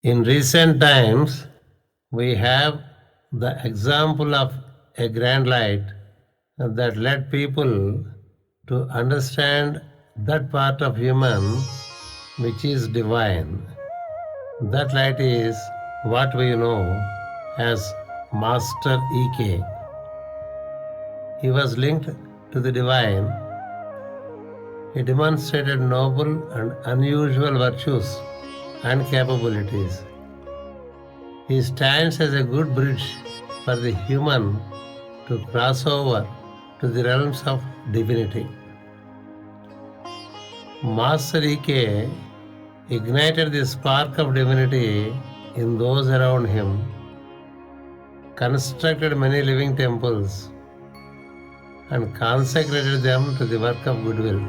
In recent times, we have the example of a grand light that led people to understand that part of human which is divine. That light is what we know as Master EK. He was linked to the divine. He demonstrated noble and unusual virtues and capabilities. He stands as a good bridge for the human to cross over to the realms of divinity. Master EK ignited the spark of divinity in those around him, constructed many living temples, and consecrated them to the work of goodwill.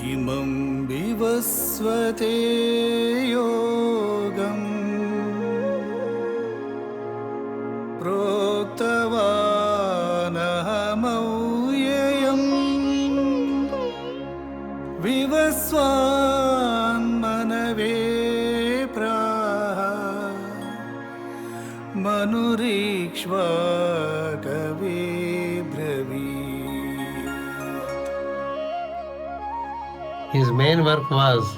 Imam vivasvate yogam proktavanahamayam vivasvan manave praha manurikshva kave bravi. His main work was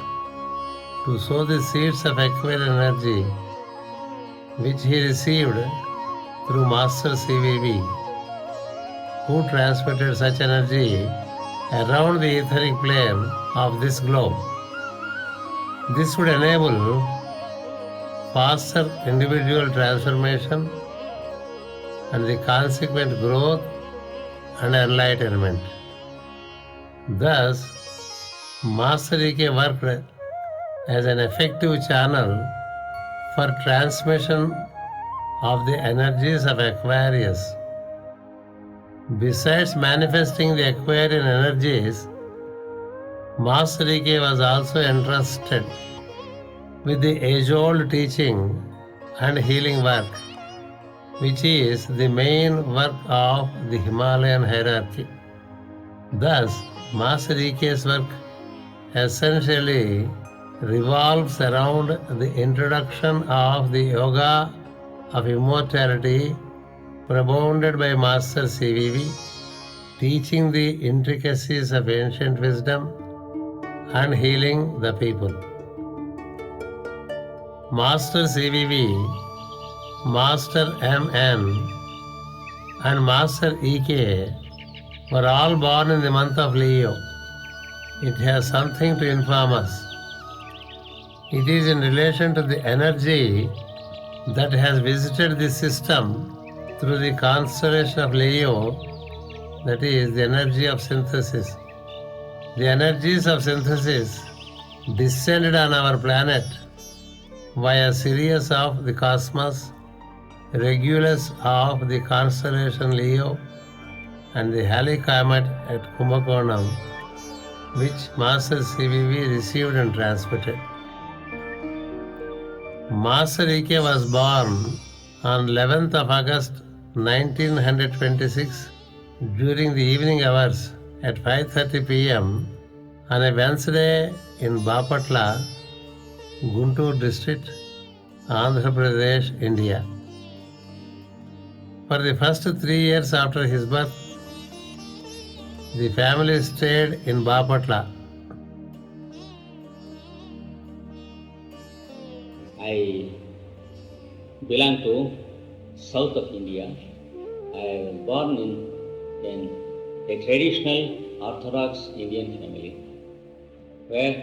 to sow the seeds of Aquarian energy, which he received through Master CVV, who transmitted such energy around the etheric plane of this globe. This would enable faster individual transformation and the consequent growth and enlightenment. Thus, Master EK worked as an effective channel for transmission of the energies of Aquarius. Besides manifesting the Aquarian energies, Master EK was also entrusted with the age-old teaching and healing work, which is the main work of the Himalayan hierarchy. Thus, Master EK's work essentially revolves around the introduction of the yoga of immortality propounded by Master CVV, teaching the intricacies of ancient wisdom and healing the people. Master CVV, Master MN, and Master EK were all born in the month of Leo. It has something to inform us. It is in relation to the energy that has visited the system through the constellation of Leo, that is, the energy of synthesis. The energies of synthesis descended on our planet via Sirius of the cosmos, Regulus of the constellation Leo, and the Halley comet at Kumbakonam, which Master CVV received and transmitted. Master EK was born on 11th of August 1926 during the evening hours at 5:30 p.m. on a Wednesday in Bapatla, Guntur district, Andhra Pradesh, India. For the first 3 years after his birth, the family stayed in Bapatla. I belong to south of India. I was born in a traditional Orthodox Indian family where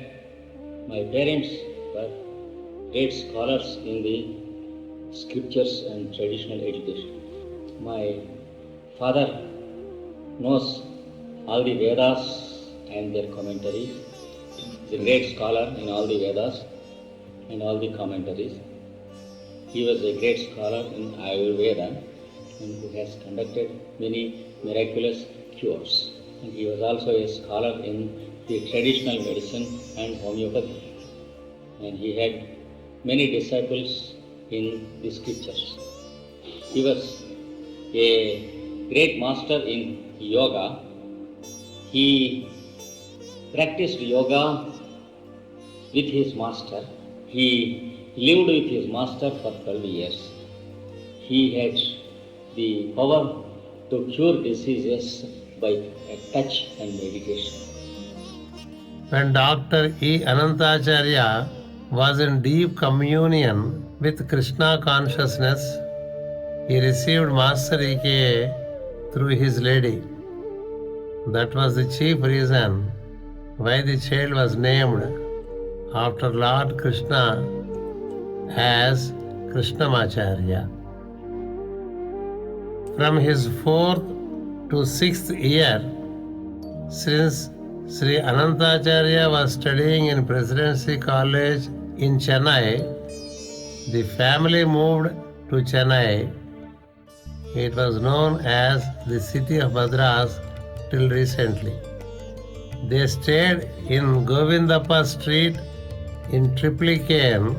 my parents were great scholars in the scriptures and traditional education. My father knows all the Vedas and their commentaries. He is a great scholar in all the Vedas and all the commentaries. He was a great scholar in Ayurveda and who has conducted many miraculous cures. And he was also a scholar in the traditional medicine and homeopathy. And he had many disciples in the scriptures. He was a great master in yoga. He practiced yoga with his master. He lived with his master for 12 years. He had the power to cure diseases by a touch and meditation. When Dr. E. Anantacharya was in deep communion with Krishna consciousness, he received Master EK through his lady. That was the chief reason why the child was named after Lord Krishna as Krishnamacharya. From his 4th to 6th year, since Sri Anantacharya was studying in Presidency College in Chennai, the family moved to Chennai. It was known as the city of Madras till recently. They stayed in Govindappa Street in Triplicane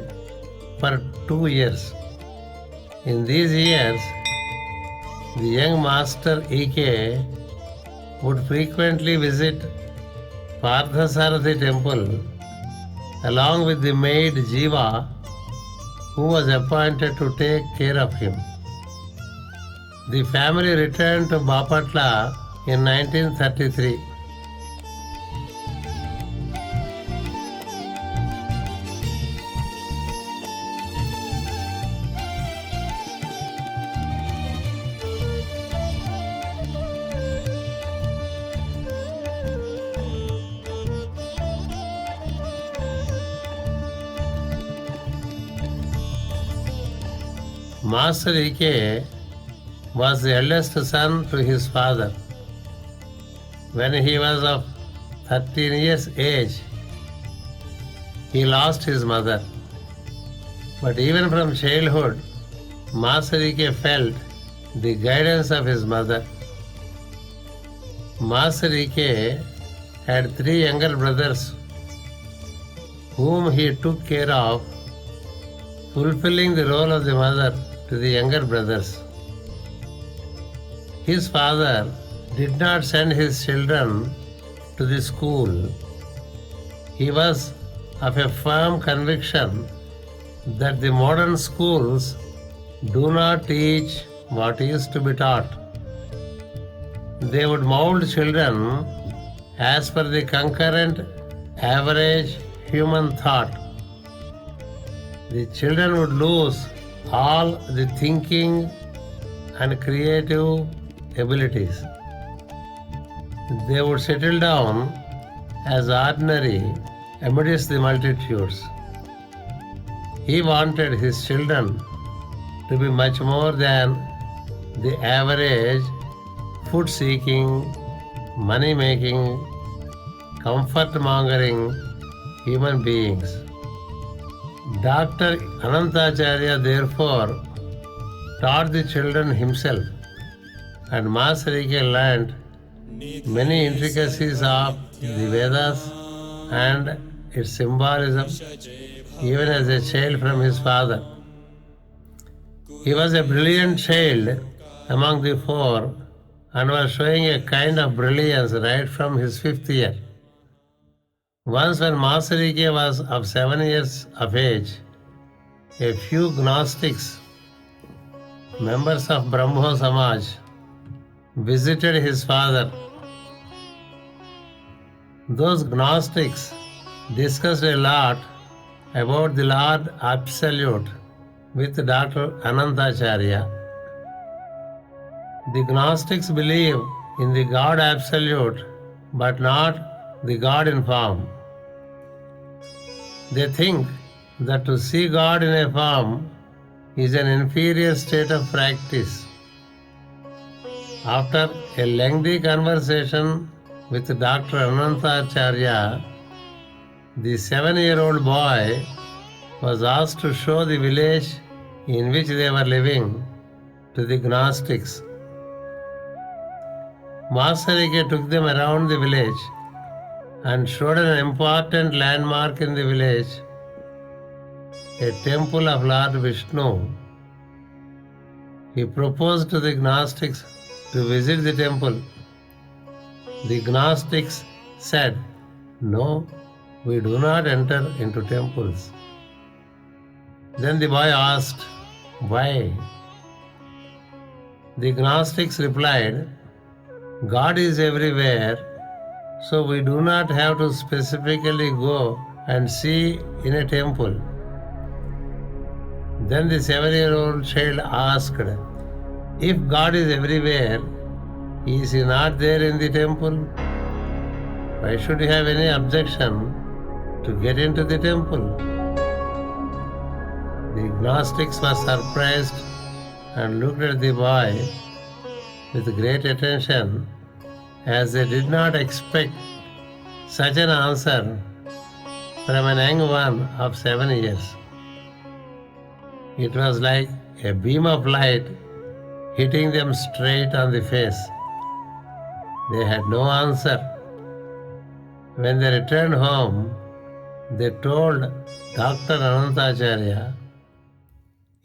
for 2 years. In these years, the young Master EK would frequently visit Parthasarathi temple along with the maid Jiva, who was appointed to take care of him. The family returned to Bapatla in 1933. Master EK was the eldest son to his father. When he was of 13 years age, he lost his mother. But even from childhood, Master EK felt the guidance of his mother. Master EK had 3 younger brothers whom he took care of, fulfilling the role of the mother to the younger brothers. His father did not send his children to the school. He was of a firm conviction that the modern schools do not teach what is to be taught. They would mold children as per the concurrent average human thought. The children would lose all the thinking and creative abilities. They would settle down as ordinary amidst the multitudes. He wanted his children to be much more than the average food-seeking, money-making, comfort-mongering human beings. Dr. Anantacharya therefore taught the children himself, and Master EK learned many intricacies of the Vedas and its symbolism even as a child from his father. He was a brilliant child among the 4 and was showing a kind of brilliance right from his 5th year. Once when Master EK was of 7 years of age, a few Gnostics, members of Brahmo Samaj, visited his father. Those Gnostics discussed a lot about the Lord Absolute with Dr. Anantacharya. The Gnostics believe in the God Absolute but not the God in form. They think that to see God in a form is an inferior state of practice. After a lengthy conversation with Dr. Anantacharya, the 7-year-old boy was asked to show the village in which they were living to the Gnostics. Master EK took them around the village and showed an important landmark in the village, a temple of Lord Vishnu. He proposed to the Gnostics to visit the temple. The Gnostics said, "No, we do not enter into temples." Then the boy asked, "Why?" The Gnostics replied, "God is everywhere, so we do not have to specifically go and see in a temple." Then the 7-year-old child asked, "If God is everywhere, is He not there in the temple? Why should you have any objection to get into the temple?" The Gnostics were surprised and looked at the boy with great attention, as they did not expect such an answer from an young one of 7 years. It was like a beam of light hitting them straight on the face. They had no answer. When they returned home, they told Dr. Anantacharya,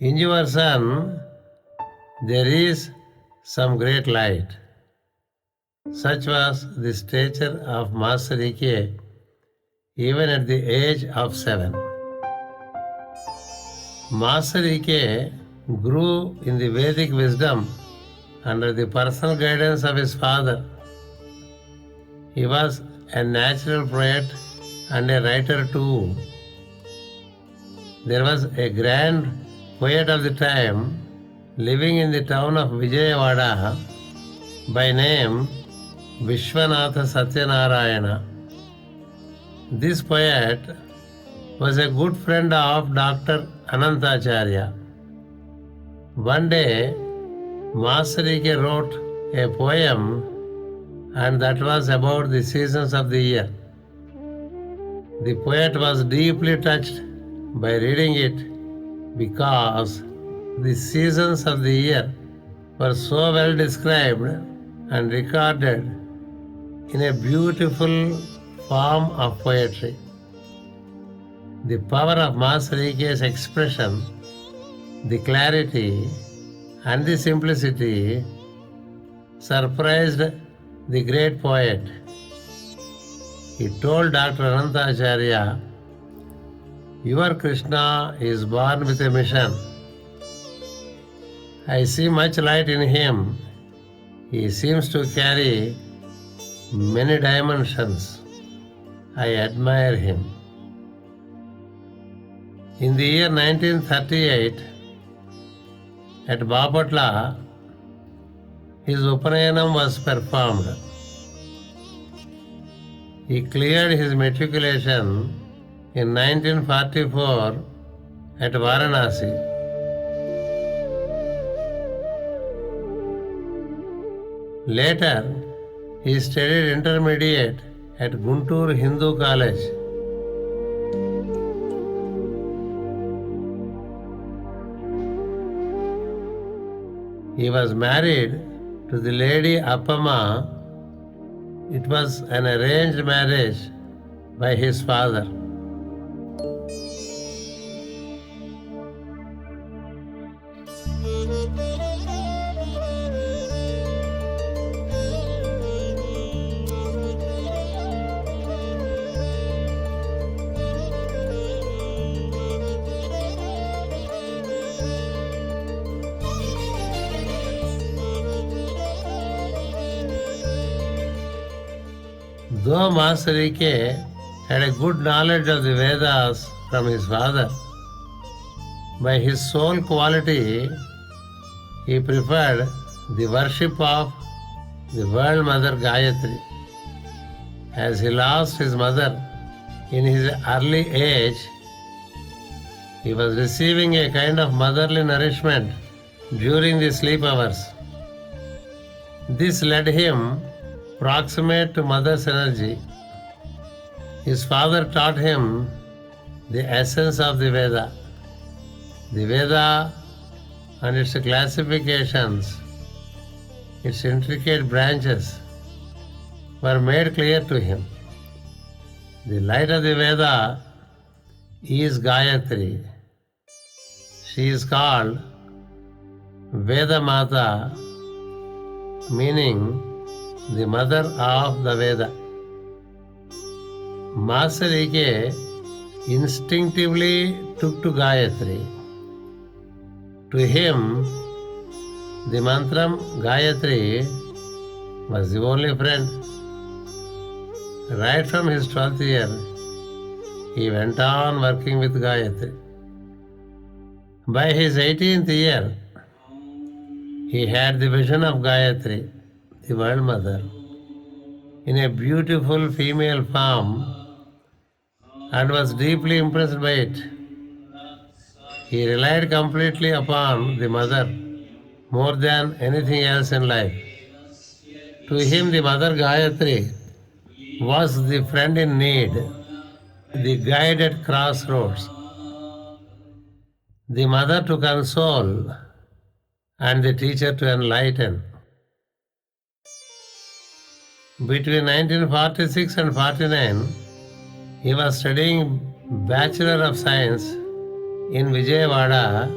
"In your son, there is some great light." Such was the stature of Master Ekkirala even at the age of 7. Master Ekkirala grew in the Vedic wisdom under the personal guidance of his father. He was a natural poet and a writer too. There was a grand poet of the time living in the town of Vijayawada by name Vishwanatha Satyanarayana. This poet was a good friend of Dr. Anantacharya. One day, Master Ekkirala wrote a poem, and that was about the seasons of the year. The poet was deeply touched by reading it because the seasons of the year were so well described and recorded in a beautiful form of poetry. The power of Master Ekkirala's expression, the clarity and the simplicity surprised the great poet. He told Dr. Anantacharya, "Your Krishna is born with a mission. I see much light in him. He seems to carry many dimensions. I admire him." In the year 1938, at Bapatla, his Upanayanam was performed. He cleared his matriculation in 1944 at Varanasi. Later, he studied intermediate at Guntur Hindu College. He was married to the lady Appamma. It was an arranged marriage by his father. Though Master Ekkirala had a good knowledge of the Vedas from his father, by his soul quality, he preferred the worship of the World Mother Gayatri. As he lost his mother in his early age, he was receiving a kind of motherly nourishment during the sleep hours. This led him proximate to mother's energy. His father taught him the essence of the Veda. The Veda and its classifications, its intricate branches, were made clear to him. The light of the Veda is Gayatri. She is called Veda Mata, meaning the mother of the Veda. Master Ekkirala instinctively took to Gayatri. To him, the mantram Gayatri was the only friend. Right from his 12th year, he went on working with Gayatri. By his 18th year, he had the vision of Gayatri, the World Mother, in a beautiful female form and was deeply impressed by it. He relied completely upon the Mother more than anything else in life. To him, the Mother Gayatri was the friend in need, the guide at crossroads, the mother to console, and the teacher to enlighten. Between 1946 and 49, he was studying Bachelor of Science in Vijayawada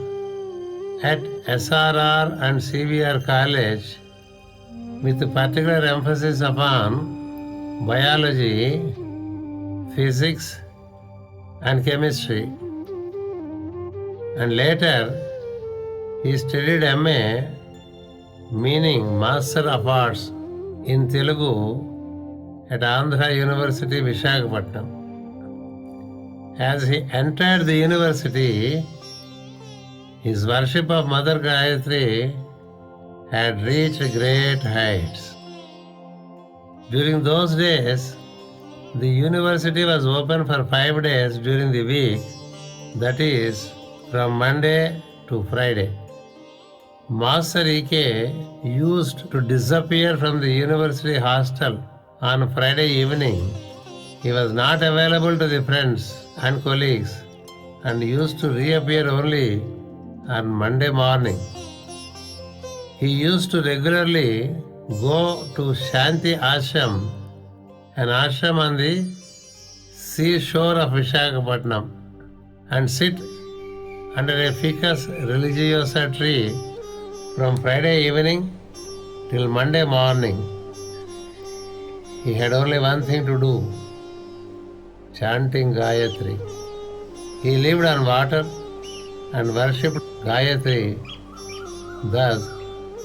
at SRR and CVR College with particular emphasis upon biology, physics and chemistry. And later he studied MA, meaning Master of Arts, in Telugu at Andhra University, Visakha. As he entered the university, his worship of Mother Gayatri had reached great heights. During those days, the university was open for 5 days during the week, that is, from Monday to Friday. Master EK used to disappear from the university hostel on Friday evening. He was not available to the friends and colleagues and used to reappear only on Monday morning. He used to regularly go to Santhi Ashram, an ashram on the seashore of Visakha, and sit under a ficus religiosa tree from Friday evening till Monday morning. He had only one thing to do: chanting Gayatri. He lived on water and worshipped Gayatri thus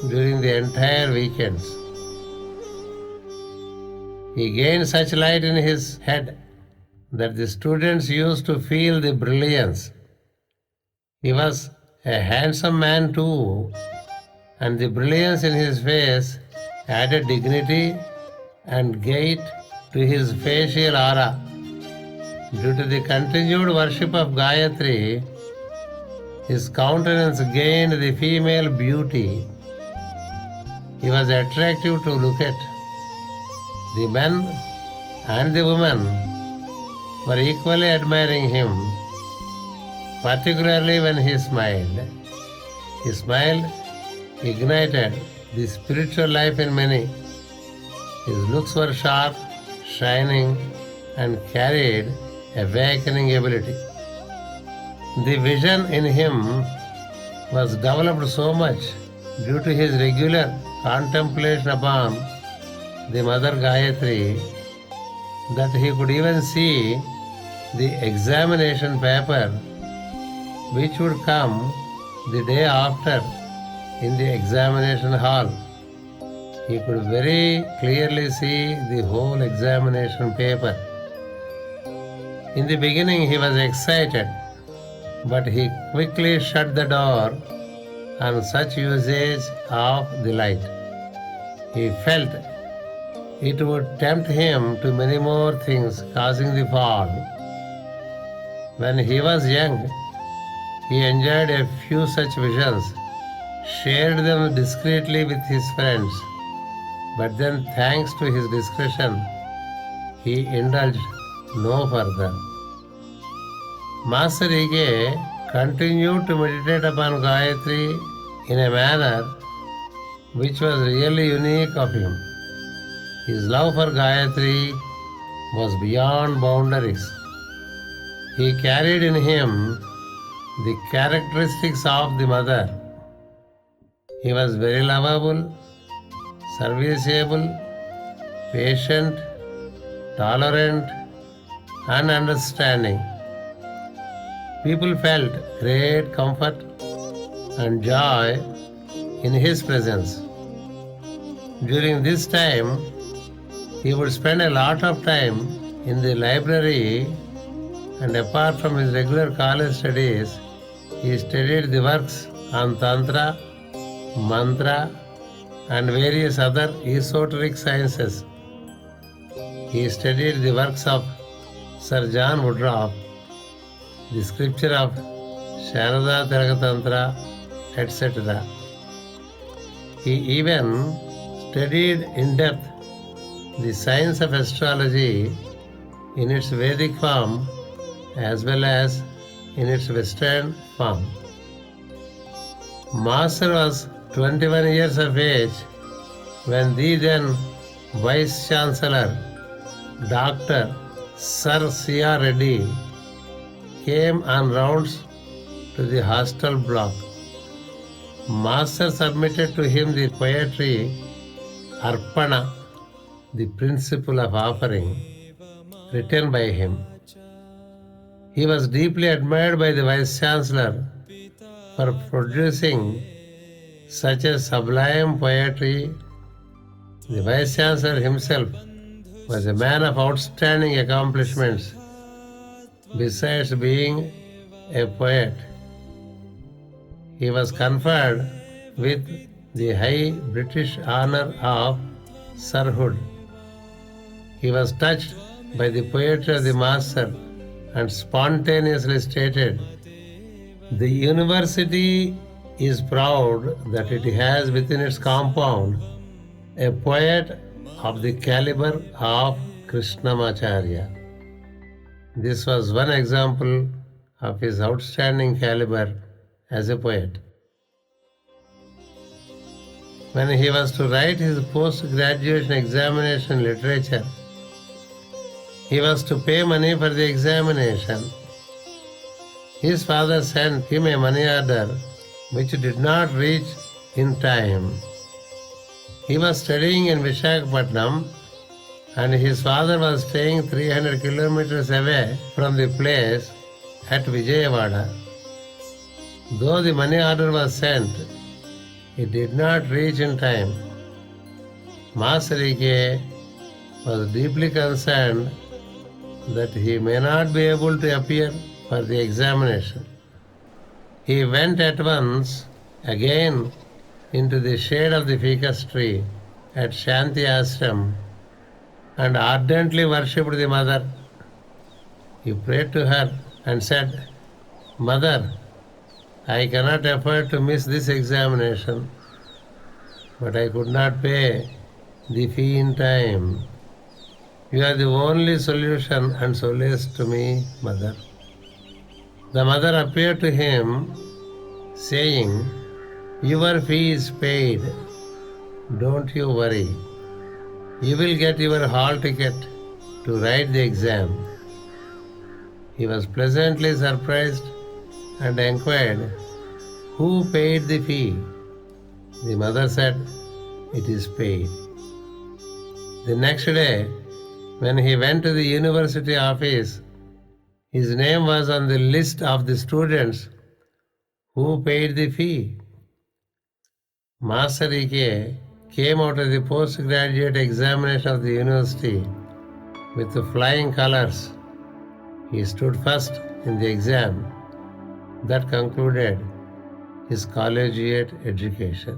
during the entire weekends. He gained such light in his head that the students used to feel the brilliance. He was a handsome man too, and the brilliance in his face added dignity and gait to his facial aura. Due to the continued worship of Gayatri, his countenance gained the female beauty. He was attractive to look at. The men and the women were equally admiring him, particularly when he smiled. His smile ignited the spiritual life in many. His looks were sharp, shining, and carried awakening ability. The vision in him was developed so much due to his regular contemplation upon the Mother Gayatri that he could even see the examination paper which would come the day after in the examination hall. He could very clearly see the whole examination paper. In the beginning he was excited, but he quickly shut the door on such usage of the light. He felt it would tempt him to many more things, causing the fall. When he was young, he enjoyed a few such visions, shared them discreetly with his friends, but then, thanks to his discretion, he indulged no further. Master EK continued to meditate upon Gayatri in a manner which was really unique of him. His love for Gayatri was beyond boundaries. He carried in him the characteristics of the Mother. He was very lovable, serviceable, patient, tolerant, and understanding. People felt great comfort and joy in his presence. During this time, he would spend a lot of time in the library, and apart from his regular college studies, he studied the works on Tantra, Mantra, and various other esoteric sciences. He studied the works of Sir John Woodruff, the scripture of Sharada Tiragatantra, etc. He even studied in depth the science of astrology in its Vedic form as well as in its Western form. Master was 21 years of age when the then Vice Chancellor, Dr. Sir C.R. Reddy, came on rounds to the hostel block. Master submitted to him the poetry Arpana, the principle of offering, written by him. He was deeply admired by the Vice Chancellor for producing such a sublime poetry. The Vice Chancellor himself was a man of outstanding accomplishments. Besides being a poet, he was conferred with the high British honor of Sirhood. He was touched by the poetry of the Master and spontaneously stated, "The university is proud that it has within its compound a poet of the caliber of Krishnamacharya." This was one example of his outstanding caliber as a poet. When he was to write his post-graduation examination in literature, he was to pay money for the examination. His father sent him a money order which did not reach in time. He was studying in Visakha, and his father was staying 300 kilometers away from the place at Vijayawada. Though the money order was sent, it did not reach in time. Master KPK was deeply concerned that he may not be able to appear for the examination. He went at once again into the shade of the ficus tree at Santhi Ashram and ardently worshipped the Mother. He prayed to her and said, "Mother, I cannot afford to miss this examination, but I could not pay the fee in time. You are the only solution and solace to me, Mother." The Mother appeared to him, saying, "Your fee is paid. Don't you worry. You will get your hall ticket to write the exam." He was pleasantly surprised and inquired, "Who paid the fee?" The Mother said, "It is paid." The next day, when he went to the university office, his name was on the list of the students who paid the fee. Master KPK came out of the postgraduate examination of the university with the flying colors. He stood first in the exam. That concluded his collegiate education.